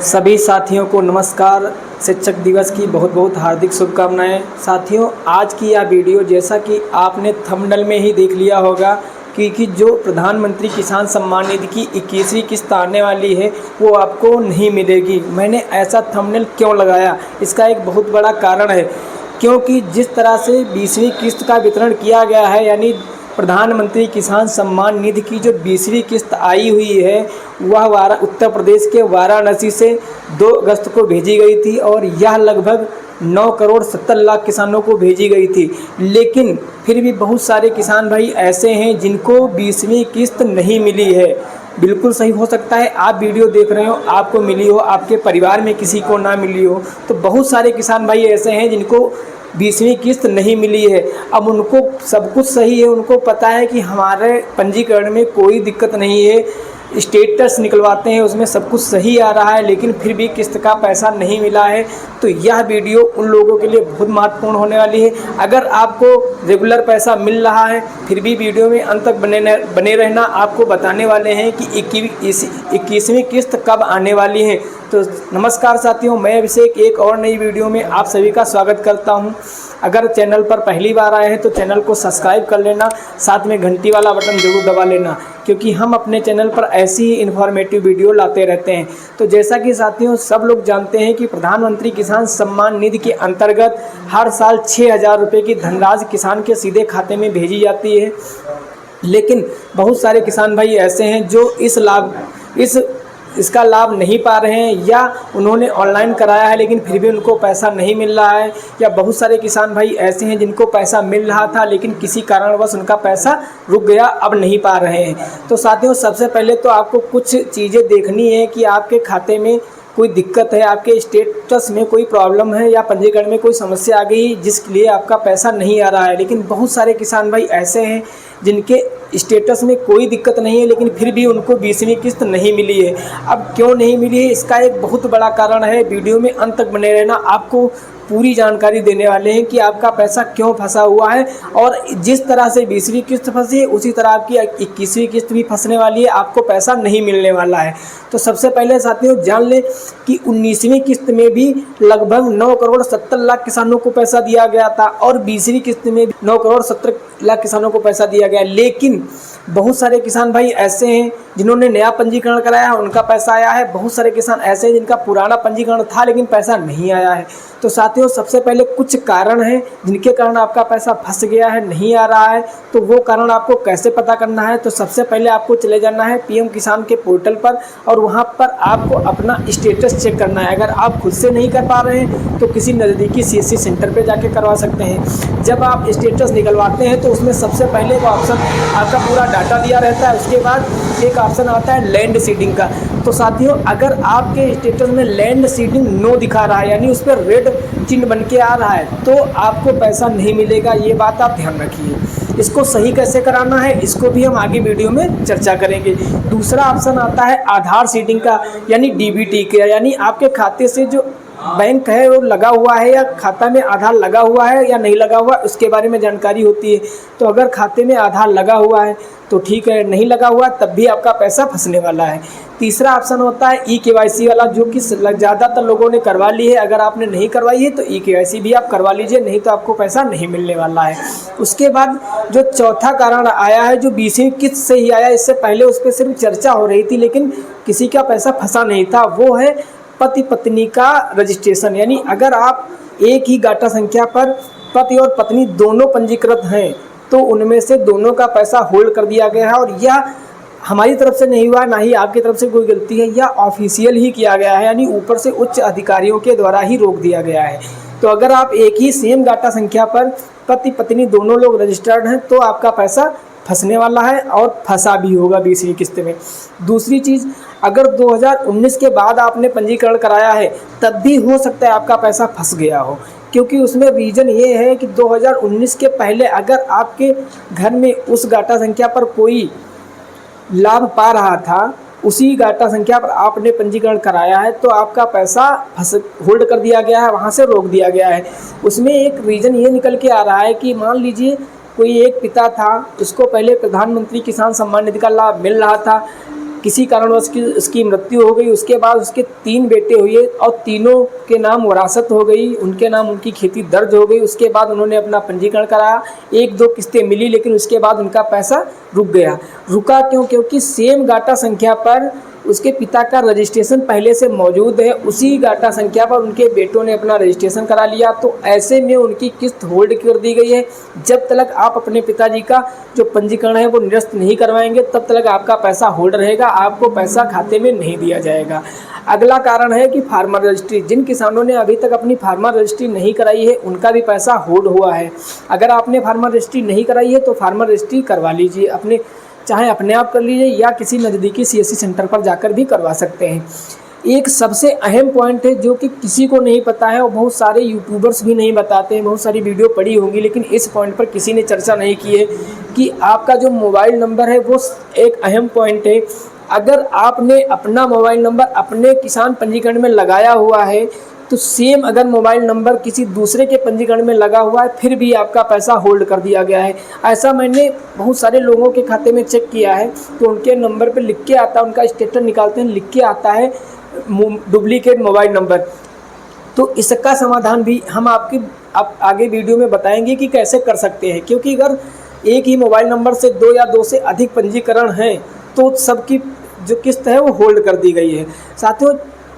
सभी साथियों को नमस्कार। शिक्षक दिवस की बहुत बहुत हार्दिक शुभकामनाएं। साथियों, आज की यह वीडियो जैसा कि आपने थंबनेल में ही देख लिया होगा कि जो प्रधानमंत्री किसान सम्मान निधि की 21वीं किस्त आने वाली है वो आपको नहीं मिलेगी। मैंने ऐसा थंबनेल क्यों लगाया, इसका एक बहुत बड़ा कारण है, क्योंकि जिस तरह से 20वीं किस्त का वितरण किया गया है, यानी प्रधानमंत्री किसान सम्मान निधि की जो 20वीं किस्त आई हुई है वह उत्तर प्रदेश के वाराणसी से 2 अगस्त को भेजी गई थी और यह लगभग 9 करोड़ 70 लाख किसानों को भेजी गई थी। लेकिन फिर भी बहुत सारे किसान भाई ऐसे हैं जिनको 20वीं किस्त नहीं मिली है। बिल्कुल सही हो सकता है आप वीडियो देख रहे हो, आपको मिली हो, आपके परिवार में किसी को ना मिली हो। तो बहुत सारे किसान भाई ऐसे हैं जिनको 20वीं किस्त नहीं मिली है। अब उनको सब कुछ सही है, उनको पता है कि हमारे पंजीकरण में कोई दिक्कत नहीं है, स्टेटस निकलवाते हैं उसमें सब कुछ सही आ रहा है, लेकिन फिर भी किस्त का पैसा नहीं मिला है। तो यह वीडियो उन लोगों के लिए बहुत महत्वपूर्ण होने वाली है। अगर आपको रेगुलर पैसा मिल रहा है फिर भी वीडियो में अंत तक बने रहना। आपको बताने वाले हैं कि 21वीं किस्त कब आने वाली है। तो नमस्कार साथियों, मैं अभिषेक एक और नई वीडियो में आप सभी का स्वागत करता हूं। अगर चैनल पर पहली बार आए हैं तो चैनल को सब्सक्राइब कर लेना, साथ में घंटी वाला बटन जरूर दबा लेना, क्योंकि हम अपने चैनल पर ऐसी ही इन्फॉर्मेटिव वीडियो लाते रहते हैं। तो जैसा कि साथियों सब लोग जानते हैं कि प्रधानमंत्री किसान सम्मान निधि के अंतर्गत हर साल 6,000 रुपये की धनराशि किसान के सीधे खाते में भेजी जाती है। लेकिन बहुत सारे किसान भाई ऐसे हैं जो इसका लाभ नहीं पा रहे हैं, या उन्होंने ऑनलाइन कराया है लेकिन फिर भी उनको पैसा नहीं मिल रहा है, या बहुत सारे किसान भाई ऐसे हैं जिनको पैसा मिल रहा था लेकिन किसी कारणवश उनका पैसा रुक गया, अब नहीं पा रहे हैं। तो साथियों सबसे पहले तो आपको कुछ चीज़ें देखनी है कि आपके खाते में कोई दिक्कत है, आपके स्टेटस में कोई प्रॉब्लम है या पंजीकरण में कोई समस्या आ गई जिसके लिए आपका पैसा नहीं आ रहा है। लेकिन बहुत सारे किसान भाई ऐसे हैं जिनके स्टेटस में कोई दिक्कत नहीं है लेकिन फिर भी उनको 20वीं किस्त नहीं मिली है। अब क्यों नहीं मिली है, इसका एक बहुत बड़ा कारण है। वीडियो में अंत तक बने रहना, आपको पूरी जानकारी देने वाले हैं कि आपका पैसा क्यों फंसा हुआ है। और जिस तरह से 20वीं किस्त फंसी है उसी तरह आपकी 21वीं किस्त भी फंसने वाली है, आपको पैसा नहीं मिलने वाला है। तो सबसे पहले साथियों जान लें कि 19वीं किस्त में भी लगभग 9 करोड़ 70 लाख किसानों को पैसा दिया गया था और 20वीं किस्त में भी 9 करोड़ 70 लाख किसानों को पैसा दिया गया। लेकिन बहुत सारे किसान भाई ऐसे हैं जिन्होंने नया पंजीकरण कराया, उनका पैसा आया है। बहुत सारे किसान ऐसे हैं जिनका पुराना पंजीकरण था लेकिन पैसा नहीं आया है। तो साथियों सबसे पहले कुछ कारण हैं जिनके कारण आपका पैसा फंस गया है, नहीं आ रहा है। तो वो कारण आपको कैसे पता करना है, तो सबसे पहले आपको चले जाना है पीएम किसान के पोर्टल पर और वहाँ पर आपको अपना स्टेटस चेक करना है। अगर आप खुद से नहीं कर पा रहे हैं तो किसी नज़दीकी सीएससी सेंटर पर जाके करवा सकते हैं। जब आप स्टेटस निकलवाते हैं तो उसमें सबसे पहले वो ऑप्शन आपका पूरा डाटा दिया रहता है, उसके बाद एक ऑप्शन आता है लैंड सीडिंग का। तो साथियों अगर आपके स्टेटस में लैंड सीडिंग नो दिखा रहा है, यानी उस पर रेड चिन्ह बन के आ रहा है, तो आपको पैसा नहीं मिलेगा। ये बात आप ध्यान रखिए। इसको सही कैसे कराना है इसको भी हम आगे वीडियो में चर्चा करेंगे। दूसरा ऑप्शन आता है आधार सीडिंग का, यानी डीबीटी का, यानी आपके खाते से जो बैंक है वो लगा हुआ है या खाता में आधार लगा हुआ है या नहीं लगा हुआ, उसके बारे में जानकारी होती है। तो अगर खाते में आधार लगा हुआ है तो ठीक है, नहीं लगा हुआ तब भी आपका पैसा फंसने वाला है। तीसरा ऑप्शन होता है ई-केवाईसी वाला, जो कि ज़्यादातर लोगों ने करवा ली है। अगर आपने नहीं करवाई है तो ई-केवाईसी भी आप करवा लीजिए, नहीं तो आपको पैसा नहीं मिलने वाला है। उसके बाद जो चौथा कारण आया है, जो 20वीं किस्त से ही आया, इससे पहले उस पर सिर्फ चर्चा हो रही थी लेकिन किसी का पैसा फंसा नहीं था, वो है पति पत्नी का रजिस्ट्रेशन। यानी अगर आप एक ही गाटा संख्या पर पति और पत्नी दोनों पंजीकृत हैं तो उनमें से दोनों का पैसा होल्ड कर दिया गया है। और यह हमारी तरफ से नहीं हुआ, ना ही आपकी तरफ से कोई गलती है, यह ऑफिशियल ही किया गया है, यानी ऊपर से उच्च अधिकारियों के द्वारा ही रोक दिया गया है। तो अगर आप एक ही सेम गाटा संख्या पर पति पत्नी दोनों लोग रजिस्टर्ड हैं तो आपका पैसा फंसने वाला है और फंसा भी होगा 20वीं किस्त में। दूसरी चीज़, अगर 2019 के बाद आपने पंजीकरण कराया है तब भी हो सकता है आपका पैसा फंस गया हो, क्योंकि उसमें रीज़न ये है कि 2019 के पहले अगर आपके घर में उस गाटा संख्या पर कोई लाभ पा रहा था, उसी गाटा संख्या पर आपने पंजीकरण कराया है, तो आपका पैसा होल्ड कर दिया गया है, वहाँ से रोक दिया गया है। उसमें एक रीज़न ये निकल के आ रहा है कि मान लीजिए कोई एक पिता था, उसको पहले प्रधानमंत्री किसान सम्मान निधि का लाभ मिल रहा था, किसी कारणवश उसकी मृत्यु हो गई। उसके बाद उसके 3 बेटे हुए और तीनों के नाम वरासत हो गई, उनके नाम उनकी खेती दर्ज हो गई। उसके बाद उन्होंने अपना पंजीकरण कराया, 1-2 किस्तें मिली, लेकिन उसके बाद उनका पैसा रुक गया। रुका क्यों? क्योंकि सेम गाटा संख्या पर उसके पिता का रजिस्ट्रेशन पहले से मौजूद है, उसी गाटा संख्या पर उनके बेटों ने अपना रजिस्ट्रेशन करा लिया। तो ऐसे में उनकी किस्त होल्ड कर दी गई है। जब तक आप अपने पिताजी का जो पंजीकरण है वो निरस्त नहीं करवाएंगे तब तक आपका पैसा होल्ड रहेगा, आपको पैसा खाते में नहीं दिया जाएगा। अगला कारण है कि फार्मर रजिस्ट्री। जिन किसानों ने अभी तक अपनी फार्मर रजिस्ट्री नहीं कराई है उनका भी पैसा होल्ड हुआ है। अगर आपने फार्मर रजिस्ट्री नहीं कराई है तो फार्मर रजिस्ट्री करवा लीजिए, चाहे अपने आप कर लीजिए या किसी नज़दीकी CSC सेंटर पर जाकर भी करवा सकते हैं। एक सबसे अहम पॉइंट है जो कि किसी को नहीं पता है और बहुत सारे यूट्यूबर्स भी नहीं बताते हैं, बहुत सारी वीडियो पड़ी होंगी लेकिन इस पॉइंट पर किसी ने चर्चा नहीं की है कि आपका जो मोबाइल नंबर है वो एक अहम पॉइंट है। अगर आपने अपना मोबाइल नंबर अपने किसान पंजीकरण में लगाया हुआ है तो सेम अगर मोबाइल नंबर किसी दूसरे के पंजीकरण में लगा हुआ है फिर भी आपका पैसा होल्ड कर दिया गया है। ऐसा मैंने बहुत सारे लोगों के खाते में चेक किया है तो उनके नंबर पे लिख के आता है, उनका स्टेटस निकालते हैं, लिख के आता है डुप्लीकेट मोबाइल नंबर। तो इसका समाधान भी हम आप आगे वीडियो में बताएंगे कि कैसे कर सकते हैं, क्योंकि अगर एक ही मोबाइल नंबर से 2 या 2 से अधिक पंजीकरण हैं तो सबकी जो किस्त है वो होल्ड कर दी गई है। साथियों,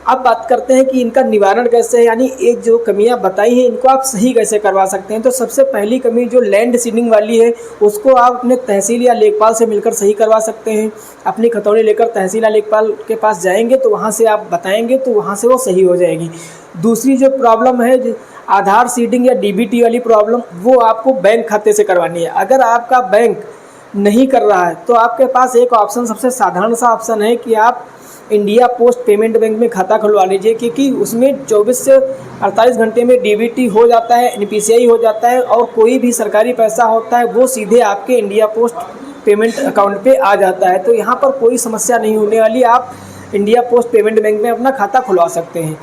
अब बात करते हैं कि इनका निवारण कैसे है, यानी एक जो कमियां बताई हैं इनको आप सही कैसे करवा सकते हैं। तो सबसे पहली कमी जो लैंड सीडिंग वाली है उसको आप अपने तहसील या लेखपाल से मिलकर सही करवा सकते हैं। अपनी खतौनी लेकर तहसील या लेखपाल के पास जाएंगे तो वहां से आप बताएंगे तो वहां से वो सही हो जाएगी। दूसरी जो प्रॉब्लम है आधार सीडिंग या DBT वाली प्रॉब्लम, वो आपको बैंक खाते से करवानी है। अगर आपका बैंक नहीं कर रहा है तो आपके पास एक ऑप्शन, सबसे साधारण सा ऑप्शन है कि आप इंडिया पोस्ट पेमेंट बैंक में खाता खुलवा लीजिए, क्योंकि उसमें 24 से 48 घंटे में DBT हो जाता है, NPCI हो जाता है और कोई भी सरकारी पैसा होता है वो सीधे आपके इंडिया पोस्ट पेमेंट अकाउंट पे आ जाता है। तो यहाँ पर कोई समस्या नहीं होने वाली, आप इंडिया पोस्ट पेमेंट बैंक में अपना खाता खुलवा सकते हैं।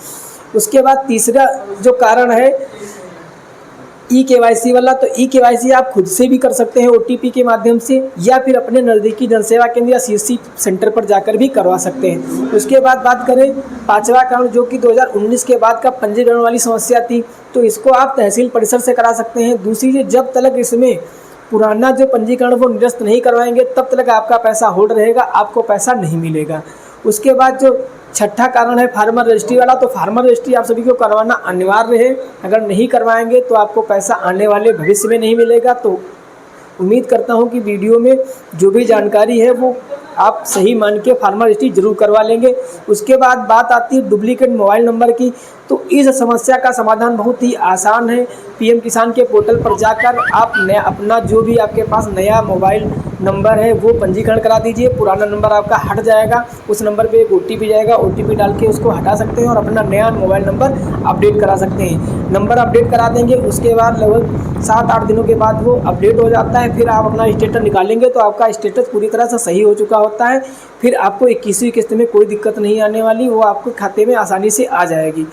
उसके बाद तीसरा जो कारण है eKYC वाला, तो eKYC आप खुद से भी कर सकते हैं OTP के माध्यम से या फिर अपने नज़दीकी जनसेवा केंद्र या CSC सेंटर पर जाकर भी करवा सकते हैं। उसके बाद बात करें 5वां कारण जो कि 2019 के बाद का पंजीकरण वाली समस्या थी, तो इसको आप तहसील परिसर से करा सकते हैं। दूसरी चीज़, जब तक इसमें पुराना जो पंजीकरण वो निरस्त नहीं करवाएंगे तब तक आपका पैसा होल्ड रहेगा, आपको पैसा नहीं मिलेगा। उसके बाद जो 6ठा कारण है फार्मर रजिस्ट्री वाला, तो फार्मर रजिस्ट्री आप सभी को करवाना अनिवार्य है। अगर नहीं करवाएंगे तो आपको पैसा आने वाले भविष्य में नहीं मिलेगा। तो उम्मीद करता हूं कि वीडियो में जो भी जानकारी है वो आप सही मान के फार्मर रजिस्ट्री जरूर करवा लेंगे। उसके बाद बात आती है डुप्लीकेट मोबाइल नंबर की, तो इस समस्या का समाधान बहुत ही आसान है। PM किसान के पोर्टल पर जाकर आप अपना जो भी आपके पास नया मोबाइल नंबर है वो पंजीकरण करा दीजिए। पुराना नंबर आपका हट जाएगा, उस नंबर पे एक OTP जाएगा, OTP डाल के उसको हटा सकते हैं और अपना नया मोबाइल नंबर अपडेट करा सकते हैं। नंबर अपडेट करा देंगे, उसके बाद लगभग 7-8 दिनों के बाद वो अपडेट हो जाता है। फिर आप अपना स्टेटस निकालेंगे तो आपका स्टेटस पूरी तरह से सही हो चुका होता है। फिर आपको 21वीं किस्त में कोई दिक्कत नहीं आने वाली, वो आपके खाते में आसानी से आ जाएगी।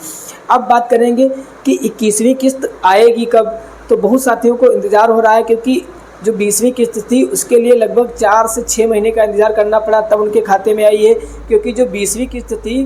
अब बात करेंगे कि 21वीं किस्त आएगी कब, तो बहुत साथियों को इंतज़ार हो रहा है, क्योंकि जो 20वीं किस्त थी उसके लिए लगभग 4 से 6 महीने का इंतज़ार करना पड़ा तब उनके खाते में आई है। क्योंकि जो 20वीं किस्त थी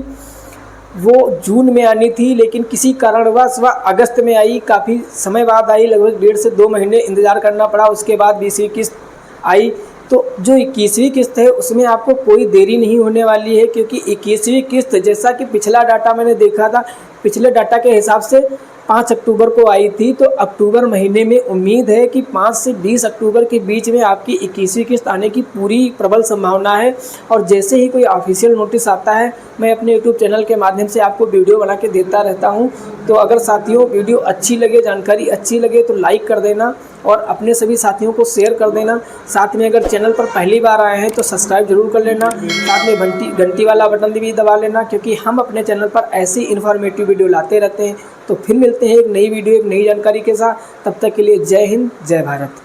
वो जून में आनी थी, लेकिन किसी कारणवश वह अगस्त में आई, काफ़ी समय बाद आई, लगभग 1.5 से 2 महीने इंतज़ार करना पड़ा। उसके बाद 20वीं किस्त आई। तो जो 21वीं किस्त है उसमें आपको कोई देरी नहीं होने वाली है, क्योंकि 21वीं किस्त जैसा कि पिछला डाटा मैंने देखा था, पिछले डाटा के हिसाब से 5 अक्टूबर को आई थी। तो अक्टूबर महीने में उम्मीद है कि 5 से 20 अक्टूबर के बीच में आपकी 21वीं किस्त आने की पूरी प्रबल संभावना है। और जैसे ही कोई ऑफिशियल नोटिस आता है मैं अपने YouTube चैनल के माध्यम से आपको वीडियो बना के देता रहता हूं। तो अगर साथियों वीडियो अच्छी लगे, जानकारी अच्छी लगे तो लाइक कर देना और अपने सभी साथियों को शेयर कर देना। साथ में अगर चैनल पर पहली बार आए हैं तो सब्सक्राइब जरूर कर लेना, साथ में घंटी वाला बटन भी दबा लेना, क्योंकि हम अपने चैनल पर ऐसी इन्फॉर्मेटिव वीडियो लाते रहते हैं। तो फिर मिलते हैं एक नई वीडियो, एक नई जानकारी के साथ। तब तक के लिए जय हिंद, जय भारत।